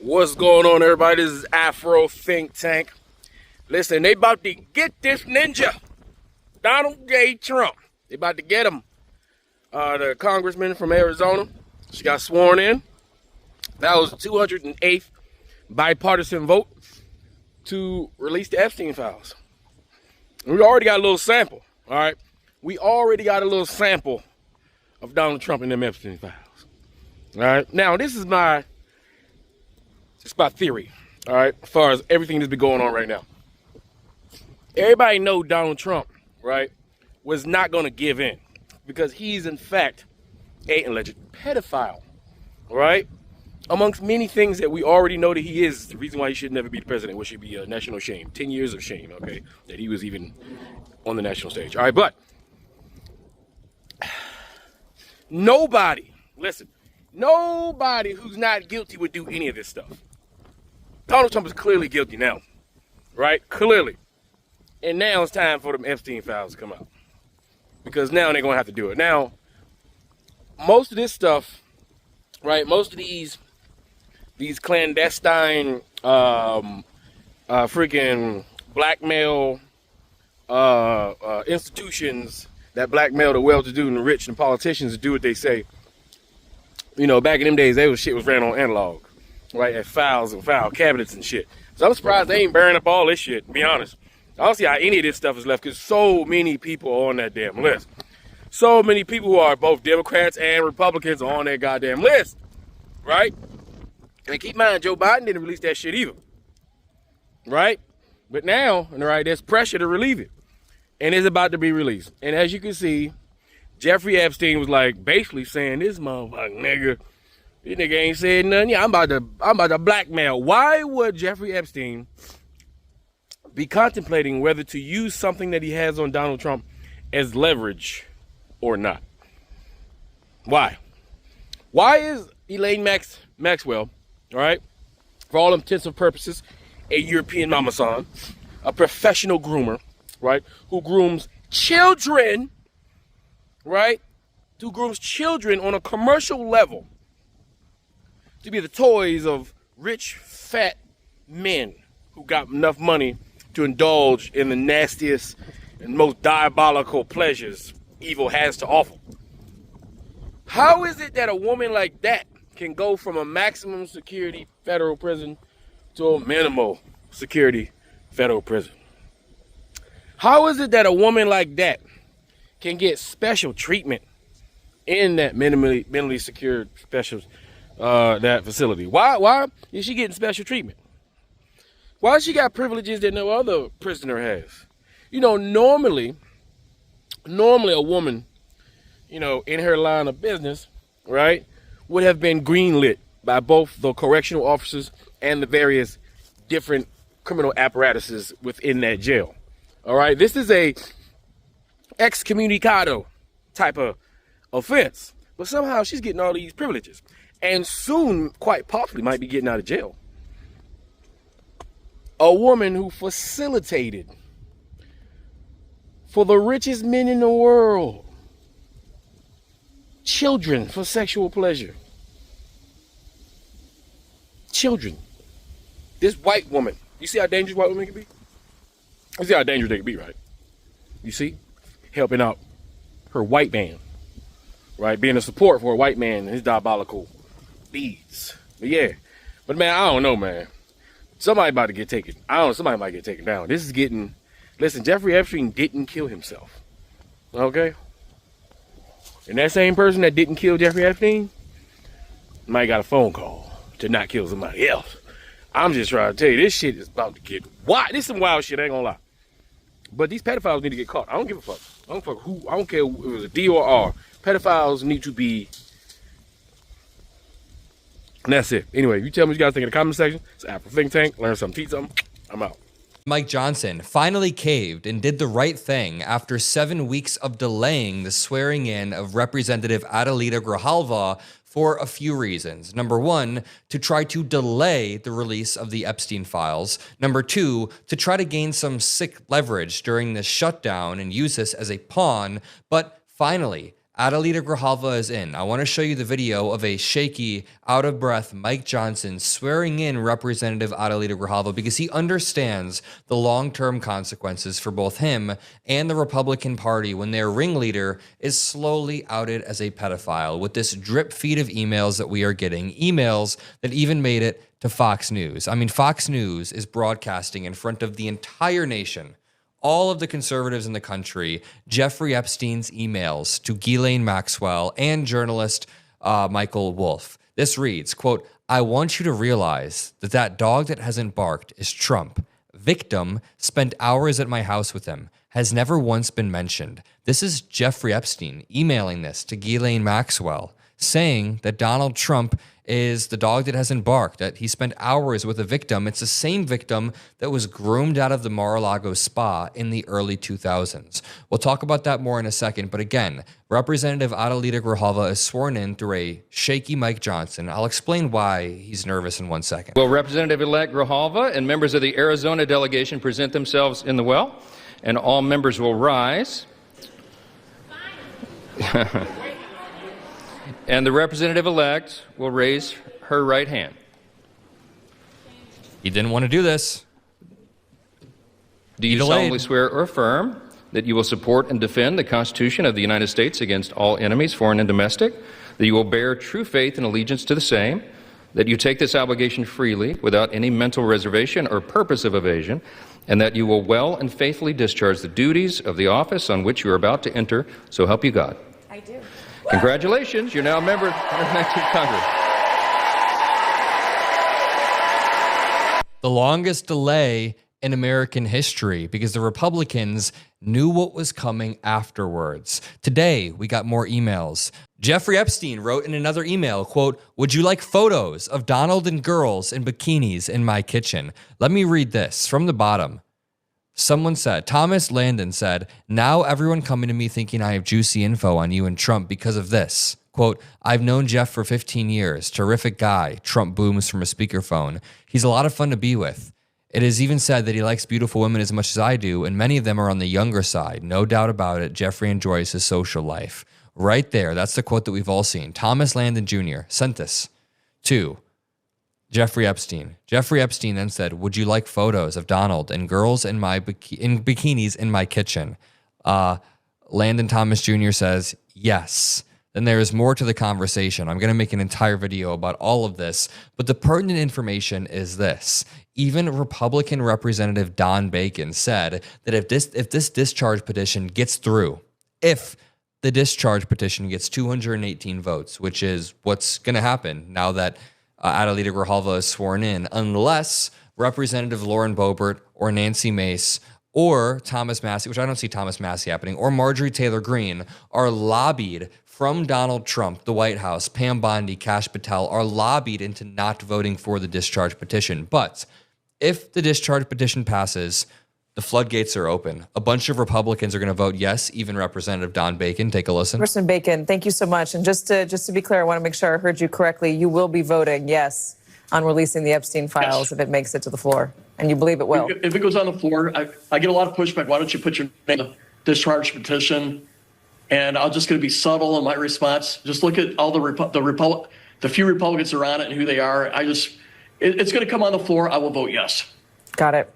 What's going on, everybody? This is Afro Think Tank. Listen, they about to get this ninja, Donald J. Trump. They about to get him. The congressman from Arizona. She got sworn in. That was the 208th bipartisan vote to release the Epstein files. And we already got a little sample, all right? We already got a little sample of Donald Trump and them Epstein files. All right? Now, this is my theory, all right, as far as everything that's been going on right now. Everybody know Donald Trump, right, was not going to give in because he's, in fact, an alleged pedophile, right? Amongst many things that we already know that he is, the reason why he should never be the president, which should be a national shame. 10 years of shame, okay, that he was even on the national stage. All right, but nobody who's not guilty would do any of this stuff. Donald Trump is clearly guilty now, right? Clearly. And now it's time for them Epstein files to come out. Because now they're going to have to do it. Now, most of this stuff, right, most of these clandestine freaking blackmail institutions that blackmail the well-to-do and the rich and politicians to do what they say. You know, back in them days, shit was ran on analog, right? At files and file cabinets and shit. So I'm surprised they ain't burning up all this shit, to be honest. I don't see how any of this stuff is left because so many people are on that damn list. So many people who are both Democrats and Republicans are on that goddamn list, right? And keep in mind, Joe Biden didn't release that shit either, right? But now, right, there's pressure to relieve it. And it's about to be released. And as you can see, Jeffrey Epstein was like basically saying, this motherfucking nigga, this nigga ain't said nothing. Yeah, I'm about to blackmail. Why would Jeffrey Epstein be contemplating whether to use something that he has on Donald Trump as leverage or not? Why? Why is Elaine Maxwell, all right, for all intents and purposes, a European mama son, a professional groomer, right, who grooms children, right, who grooms children on a commercial level to be the toys of rich, fat men who got enough money to indulge in the nastiest and most diabolical pleasures evil has to offer? How is it that a woman like that can go from a maximum security federal prison to a minimal security federal prison? How is it that a woman like that can get special treatment in that minimally secured special that facility? Why is she getting special treatment? Why she got privileges that no other prisoner has? You know, normally a woman, you know, in her line of business, right, would have been greenlit by both the correctional officers and the various different criminal apparatuses within that jail. All right, this is a excommunicado type of offense, but somehow she's getting all these privileges and soon quite possibly might be getting out of jail. A woman who facilitated for the richest men in the world children for sexual pleasure. Children. This white woman, you see how dangerous white women can be? You see how dangerous they can be, right? You see? Helping out her white man, right? Being a support for a white man and his diabolical deeds. But yeah, but man, I don't know, man. Somebody about to get taken. Somebody might get taken down. This is getting, listen, Jeffrey Epstein didn't kill himself, okay? And that same person that didn't kill Jeffrey Epstein might got a phone call to not kill somebody else. I'm just trying to tell you, this shit is about to get wild. This is some wild shit, I ain't gonna lie. But these pedophiles need to get caught. I don't give a fuck. I don't care if it was a D or R. Pedophiles need to be. And that's it. Anyway, you tell me what you guys think in the comment section. It's Afro Think Tank. Learn something, teach something. I'm out. Mike Johnson finally caved and did the right thing after 7 weeks of delaying the swearing in of Representative Adelita Grijalva for a few reasons. Number one, to try to delay the release of the Epstein files. Number two, to try to gain some sick leverage during this shutdown and use this as a pawn. But finally, Adelita Grijalva is in. I want to show you the video of a shaky, out of breath Mike Johnson swearing in Representative Adelita Grijalva because he understands the long-term consequences for both him and the Republican Party when their ringleader is slowly outed as a pedophile with this drip feed of emails that we are getting, emails that even made it to Fox News. I mean, Fox News is broadcasting in front of the entire nation, all of the conservatives in the country, Jeffrey Epstein's emails to Ghislaine Maxwell and journalist Michael Wolff. This reads, quote, "I want you to realize that that dog that hasn't barked is Trump. Victim spent hours at my house with him, has never once been mentioned. This is Jeffrey Epstein emailing this to Ghislaine Maxwell, saying that Donald Trump is the dog that hasn't barked, that he spent hours with a victim. It's the same victim that was groomed out of the Mar-a-Lago spa in the early 2000s. We'll talk about that more in a second, but again, Representative Adelita Grijalva is sworn in through a shaky Mike Johnson. I'll explain why he's nervous in 1 second. Will Representative-elect Grijalva and members of the Arizona delegation present themselves in the well? And all members will rise. And the representative-elect will raise her right hand. He didn't want to do this. Do you solemnly swear or affirm that you will support and defend the Constitution of the United States against all enemies, foreign and domestic, that you will bear true faith and allegiance to the same, that you take this obligation freely without any mental reservation or purpose of evasion, and that you will well and faithfully discharge the duties of the office on which you are about to enter, so help you God? I do. Congratulations, you're now a member of the 119th Congress. The longest delay in American history because the Republicans knew what was coming afterwards. Today, we got more emails. Jeffrey Epstein wrote in another email, quote, "Would you like photos of Donald and girls in bikinis in my kitchen?" Let me read this from the bottom. Someone said, Thomas Landon said, "Now everyone coming to me thinking I have juicy info on you and Trump because of this. Quote, I've known Jeff for 15 years. Terrific guy." Trump booms from a speakerphone. "He's a lot of fun to be with. It is even said that he likes beautiful women as much as I do, and many of them are on the younger side. No doubt about it. Jeffrey enjoys his social life." Right there. That's the quote that we've all seen. Thomas Landon Jr. sent this to Jeffrey Epstein. Jeffrey Epstein then said, "Would you like photos of Donald and girls in bikinis in my kitchen?" Landon Thomas Jr. says, "Yes." Then there is more to the conversation. I'm going to make an entire video about all of this, but the pertinent information is this. Even Republican Representative Don Bacon said that if this discharge petition gets through, if the discharge petition gets 218 votes, which is what's going to happen now that Adelita Grijalva is sworn in, unless Representative Lauren Boebert or Nancy Mace or Thomas Massie, which I don't see Thomas Massie happening, or Marjorie Taylor Greene are lobbied from Donald Trump, the White House, Pam Bondi, Kash Patel, are lobbied into not voting for the discharge petition. But if the discharge petition passes, the floodgates are open. A bunch of Republicans are going to vote yes, even Representative Don Bacon. Take a listen. Congressman Bacon, thank you so much. And just to be clear, I want to make sure I heard you correctly. You will be voting yes on releasing the Epstein files if it makes it to the floor, and you believe it will. If it goes on the floor, I get a lot of pushback. Why don't you put your name on the discharge petition? And I'm just going to be subtle in my response. Just look at all the few Republicans that are on it and who they are. It's going to come on the floor. I will vote yes. Got it.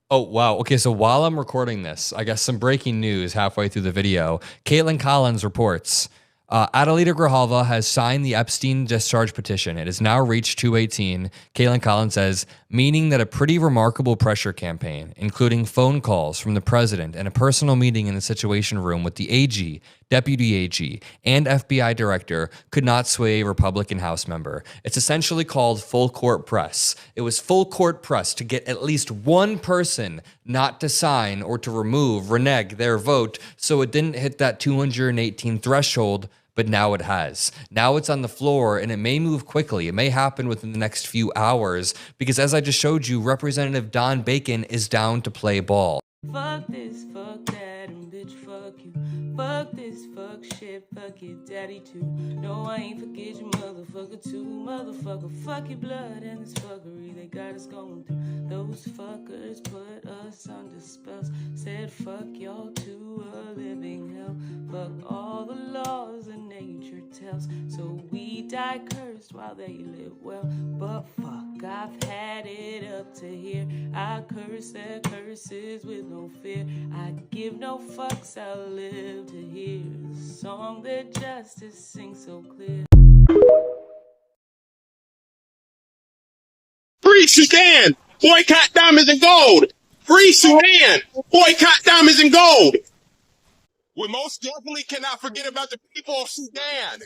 Oh, wow. Okay, so while I'm recording this, I guess some breaking news halfway through the video. Caitlin Collins reports, Adelita Grijalva has signed the Epstein discharge petition. It has now reached 218. Caitlin Collins says, meaning that a pretty remarkable pressure campaign, including phone calls from the president and a personal meeting in the Situation Room with the AG, Deputy AG, and FBI director, could not sway a Republican House member. It's essentially called full court press. It was full court press to get at least one person not to sign or to renege their vote, so it didn't hit that 218 threshold. But now it has. Now it's on the floor, and it may move quickly. It may happen within the next few hours, because as I just showed you, Representative Don Bacon is down to play ball. Fuck this, fuck that, and bitch, fuck you. Fuck this, fuck shit, fuck your daddy too. No, I ain't forget your motherfucker too. Motherfucker, fuck your blood and this fuckery. They got us going through. Those fuckers put us under spells. Said fuck y'all to a living hell. Fuck all the laws that nature tells. So we die cursed while they live well. But fuck, I've had it up to here. I curse their curses with no fear. I give no fucks, I'll live to hear the song that justice sings so clear. Free Sudan! Boycott diamonds and gold! Free Sudan! Boycott diamonds and gold! We most definitely cannot forget about the people of Sudan!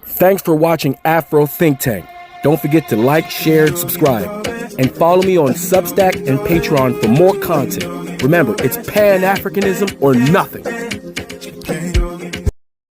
Thanks for watching Afro Think Tank. Don't forget to like, share, and subscribe. And follow me on Substack and Patreon for more content. Remember, it's Pan-Africanism or nothing.